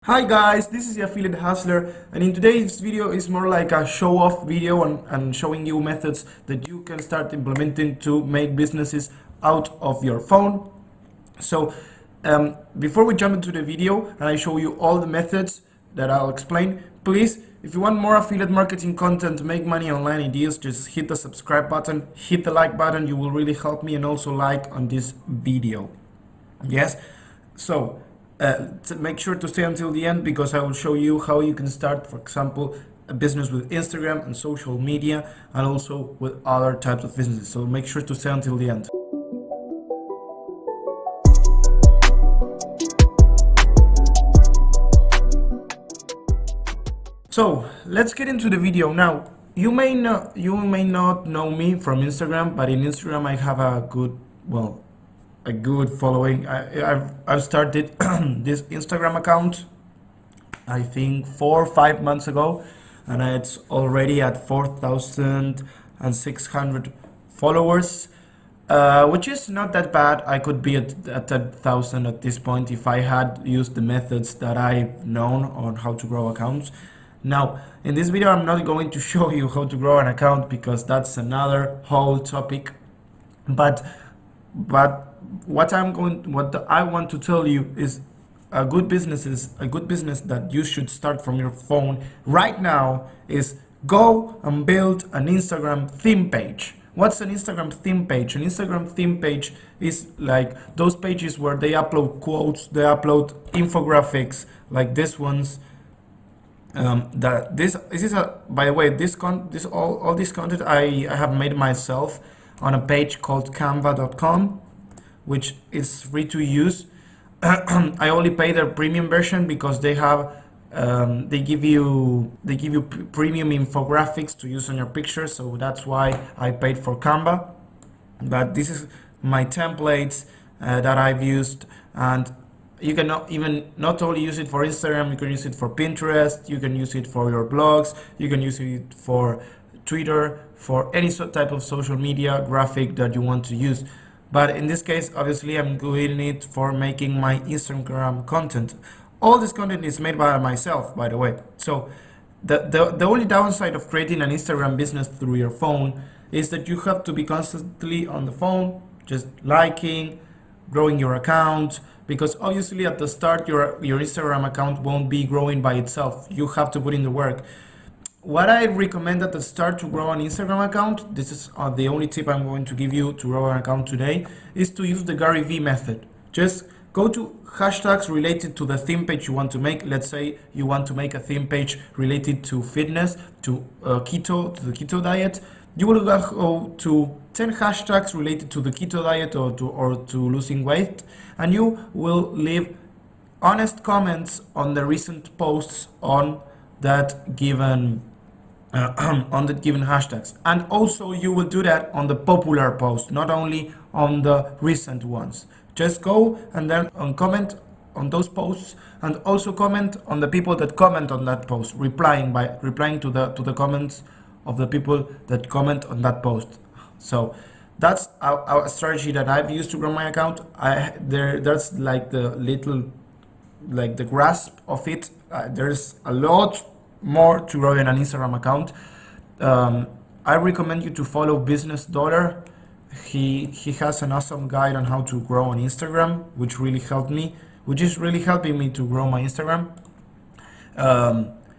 Hi guys, this is the Affiliate Hustler, and in today's video is more like a show-off video and showing you methods that you can start implementing to make businesses out of your phone. So before we jump into the video and I show you all the methods that I'll explain, please, if you want more affiliate marketing content, make money online ideas, just hit the subscribe button, hit the like button, you will really help me, and also like on this video. Yes, so make sure to stay until the end because I will show you how you can start, for example, a business with Instagram and social media, and also with other types of businesses. So make sure to stay until the end. So let's get into the video now. You may not know me from Instagram, but in Instagram I have a good following. I've started this Instagram account I think 4 or 5 months ago, and it's already at 4,600 followers, which is not that bad. I could be at 10,000 at this point if I had used the methods that I've known on how to grow accounts. Now, in this video, I'm not going to show you how to grow an account because that's another whole topic. But what I want to tell you is a good business that you should start from your phone right now is go and build an Instagram theme page. What's an Instagram theme page? An Instagram theme page is like those pages where they upload quotes, they upload infographics like this ones. This is by the way, all this content I have made myself on a page called canva.com, which is free to use. I only pay their premium version because they have they give you premium infographics to use on your pictures, so that's why I paid for Canva. But this is my templates that I've used, and you can not only use it for Instagram, you can use it for Pinterest, you can use it for your blogs, you can use it for Twitter, for any type of social media graphic that you want to use. But in this case, obviously, I'm doing it for making my Instagram content. All this content is made by myself, by the way. So the only downside of creating an Instagram business through your phone is that you have to be constantly on the phone, just liking, growing your account, because obviously at the start your Instagram account won't be growing by itself. You have to put in the work. What I recommend at the start to grow an Instagram account, this is the only tip I'm going to give you to grow an account today, is to use the Gary V method. Just go to hashtags related to the theme page you want to make. Let's say you want to make a theme page related to fitness, to the keto diet. You will go to 10 hashtags related to the keto diet or to losing weight, and you will leave honest comments on the recent posts on that given hashtags. And also you will do that on the popular posts, not only on the recent ones. Just go and then comment on those posts, and also comment on the people that comment on that post, replying to the comments of the people that comment on that post. So that's our strategy that I've used to grow my account. That's like the grasp of it. There's a lot more to growing an Instagram account. I recommend you to follow Business Dollar. He has an awesome guide on how to grow on Instagram, which is really helping me to grow my Instagram.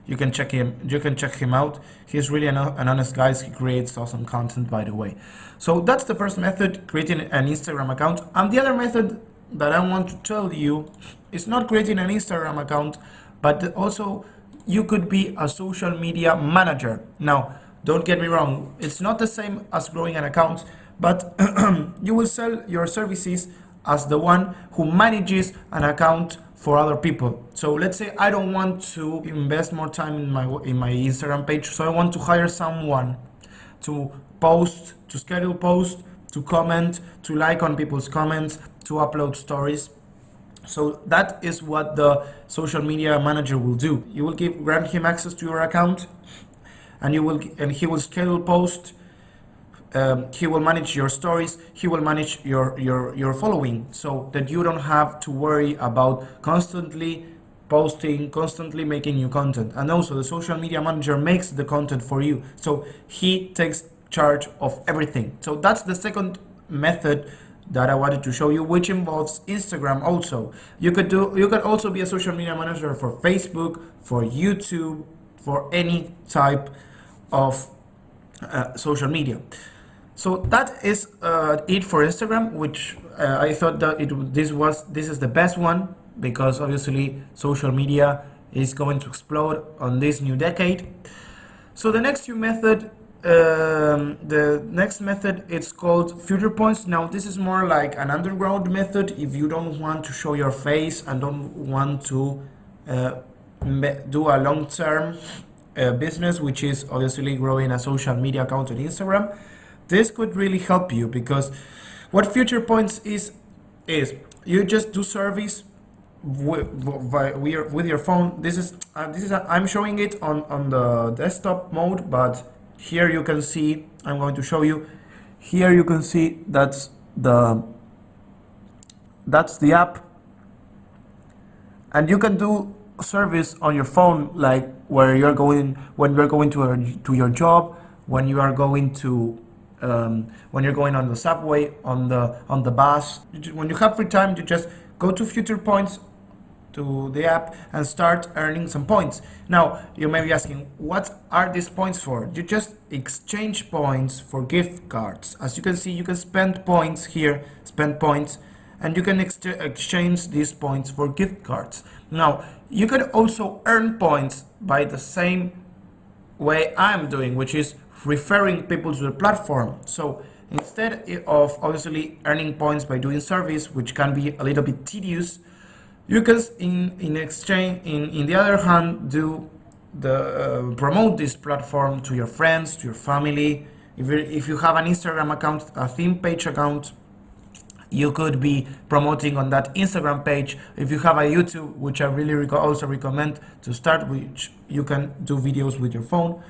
You can check him out. He's really an honest guy. He creates awesome content, by the way. So that's the first method, creating an Instagram account. And the other method that I want to tell you is not creating an Instagram account, but also you could be a social media manager. Now, don't get me wrong, it's not the same as growing an account, but you will sell your services as the one who manages an account for other people. So let's say I don't want to invest more time in my Instagram page, so I want to hire someone to post, to schedule posts, to comment, to like on people's comments, to upload stories. So that is what the social media manager will do. You will grant him access to your account, and he will schedule posts. He will manage your stories. He will manage your following, so that you don't have to worry about constantly posting, constantly making new content. And also the social media manager makes the content for you. So he takes charge of everything. So that's the second method that I wanted to show you, which involves Instagram also. You could also be a social media manager for Facebook, for YouTube, for any type of social media. So that is it for Instagram, which I thought that this is the best one, because obviously social media is going to explode on this new decade. So the next method it's called future points. Now this is more like an underground method if you don't want to show your face and don't want to do a long-term business, which is obviously growing a social media account on Instagram. This could really help you, because what future points is you just do service with your phone. I'm showing it on the desktop mode, but here you can see, I'm going to show you. Here you can see that's the app, and you can do service on your phone, like when you're going to your job, when you are going to when you're going on the subway, on the bus. When you have free time, you just go to future points, to the app, and start earning some points. Now you may be asking, what are these points for? You just exchange points for gift cards. As you can see, you can spend points here, and you can exchange these points for gift cards. Now you can also earn points by the same way I'm doing, which is referring people to the platform. So instead of obviously earning points by doing service, which can be a little bit tedious, you can in the other hand do the promote this platform to your friends, to your family. If you have an Instagram account, a theme page account, you could be promoting on that Instagram page. If you have a YouTube, which I really also recommend to start, which you can do videos with your phone,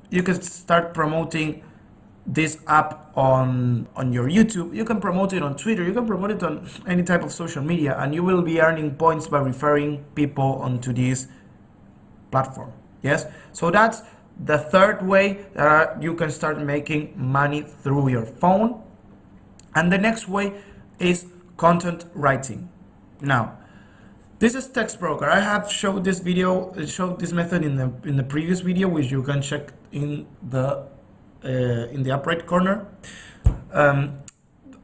you can start promoting this app on your YouTube. You can promote it on Twitter. You can promote it on any type of social media, and you will be earning points by referring people onto this platform. Yes, so that's the third way that you can start making money through your phone. And the next way is content writing. Now, this is text broker. I have showed this method in the previous video, which you can check in the up right corner.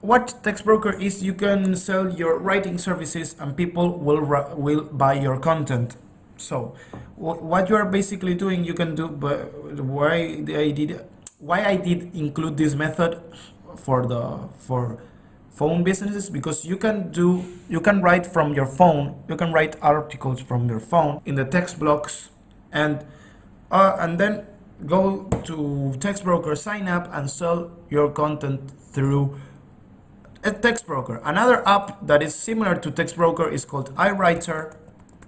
What text broker is, you can sell your writing services and people will buy your content. So what you are basically doing, you can do, but why I did include this method for phone businesses, because you can write from your phone. You can write articles from your phone in the text blocks, and then go to text broker, sign up, and sell your content through a text broker. Another app that is similar to text broker is called iWriter,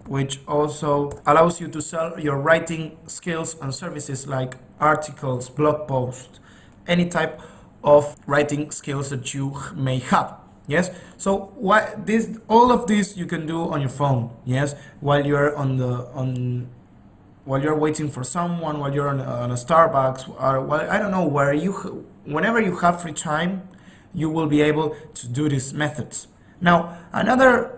which also allows you to sell your writing skills and services like articles, blog posts, any type of writing skills that you may have. Yes, so all of this you can do on your phone. Yes, while you're while you're waiting for someone, while you're on a Starbucks, or I don't know, whenever you have free time, you will be able to do these methods. Now another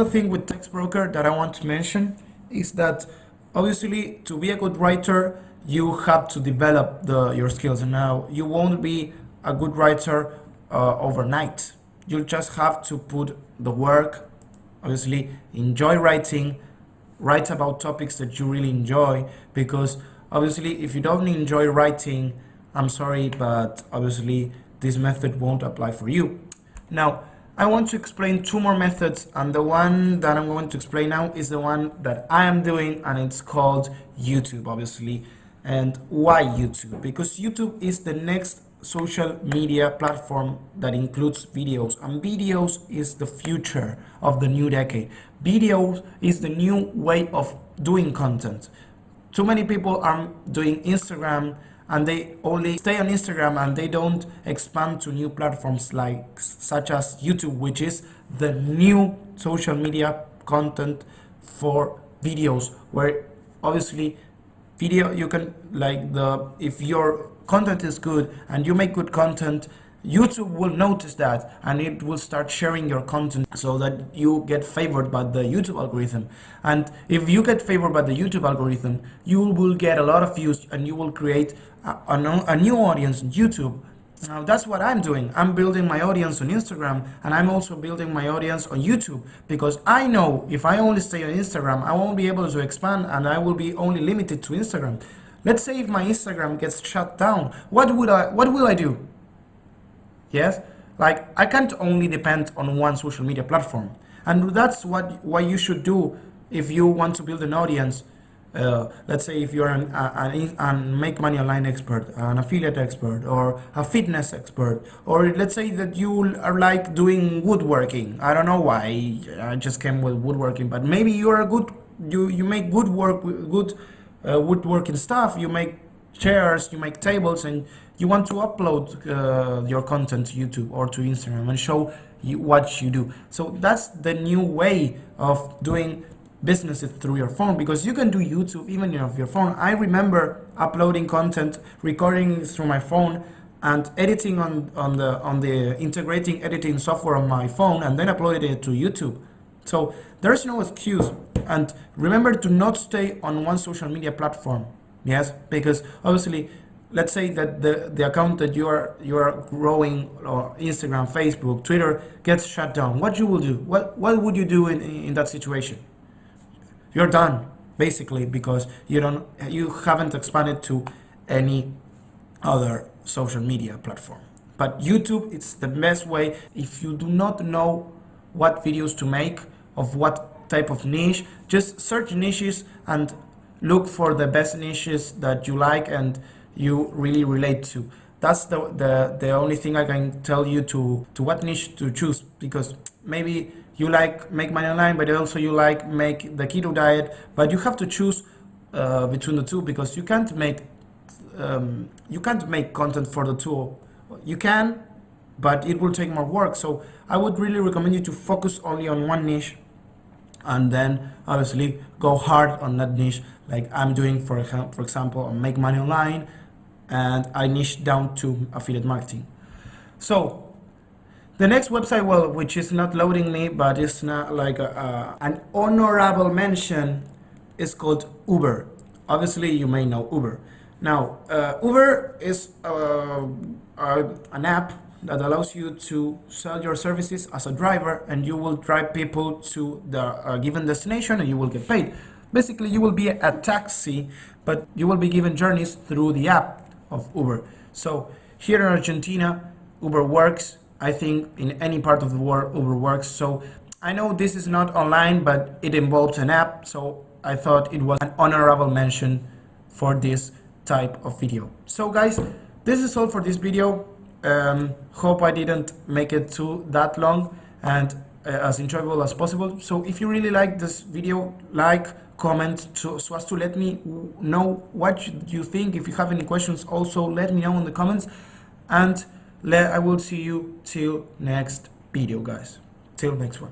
thing with text broker that I want to mention is that obviously to be a good writer, you have to develop your skills. Now you won't be a good writer overnight. You just have to put the work. Obviously enjoy writing, write about topics that you really enjoy, because obviously if you don't enjoy writing, I'm sorry, but obviously this method won't apply for you. Now I want to explain two more methods, and the one that I'm going to explain now is the one that I am doing, and it's called YouTube, obviously. And why YouTube? Because YouTube is the next social media platform that includes videos, and videos is the future of the new decade. Videos is the new way of doing content. Too many people are doing Instagram, and they only stay on Instagram, and they don't expand to new platforms such as YouTube, which is the new social media content for videos, where obviously video you can like the if your content is good and you make good content, YouTube will notice that and it will start sharing your content so that you get favored by the YouTube algorithm. And if you get favored by the YouTube algorithm, you will get a lot of views and you will create a new audience on YouTube. Now that's what I'm doing. I'm building my audience on Instagram, and I'm also building my audience on YouTube, because I know if I only stay on Instagram, I won't be able to expand and I will be only limited to Instagram. Let's say if my Instagram gets shut down, what will I do? Yes, like I can't only depend on one social media platform, and that's what you should do if you want to build an audience. Let's say if you're an make money online expert, an affiliate expert, or a fitness expert, or let's say that you are like doing woodworking. I don't know why I just came with woodworking, but maybe you're a good you make good work, good woodworking stuff. You make chairs, you make tables, and you want to upload your content to YouTube or to Instagram and show what you do. So that's the new way of doing businesses through your phone, because you can do YouTube even off your phone. I remember uploading content, recording through my phone, and editing on the integrating editing software on my phone, and then uploading it to YouTube. So there's no excuse. And remember to not stay on one social media platform. Yes, because obviously, let's say that the account that you are growing, or Instagram, Facebook, Twitter, gets shut down. What you will do? What would you do in that situation? You're done, basically, because you haven't expanded to any other social media platform. But YouTube, it's the best way. If you do not know what videos to make, of what type of niche, just search niches and look for the best niches that you like and you really relate to. That's the only thing I can tell you to what niche to choose, because maybe you like make money online, but also you like make the keto diet, but you have to choose between the two, because you can't make content for the two. You can, but it will take more work. So I would really recommend you to focus only on one niche, and then obviously go hard on that niche, like I'm doing for example on make money online, and I niche down to affiliate marketing. So the next website, well, which is not loading me, but it's not like an honorable mention, is called Uber. Obviously you may know Uber. Now Uber is an app that allows you to sell your services as a driver, and you will drive people to the given destination and you will get paid. Basically, you will be a taxi, but you will be given journeys through the app of Uber. So here in Argentina, Uber works. I think in any part of the world, Uber works. So I know this is not online, but it involves an app. So I thought it was an honorable mention for this type of video. So guys, this is all for this video. Hope I didn't make it too that long and as enjoyable as possible. So if you really like this video, like, comment, so as to let me know what you think. If you have any questions, also let me know in the comments, and I will see you till next video, guys. Till next one.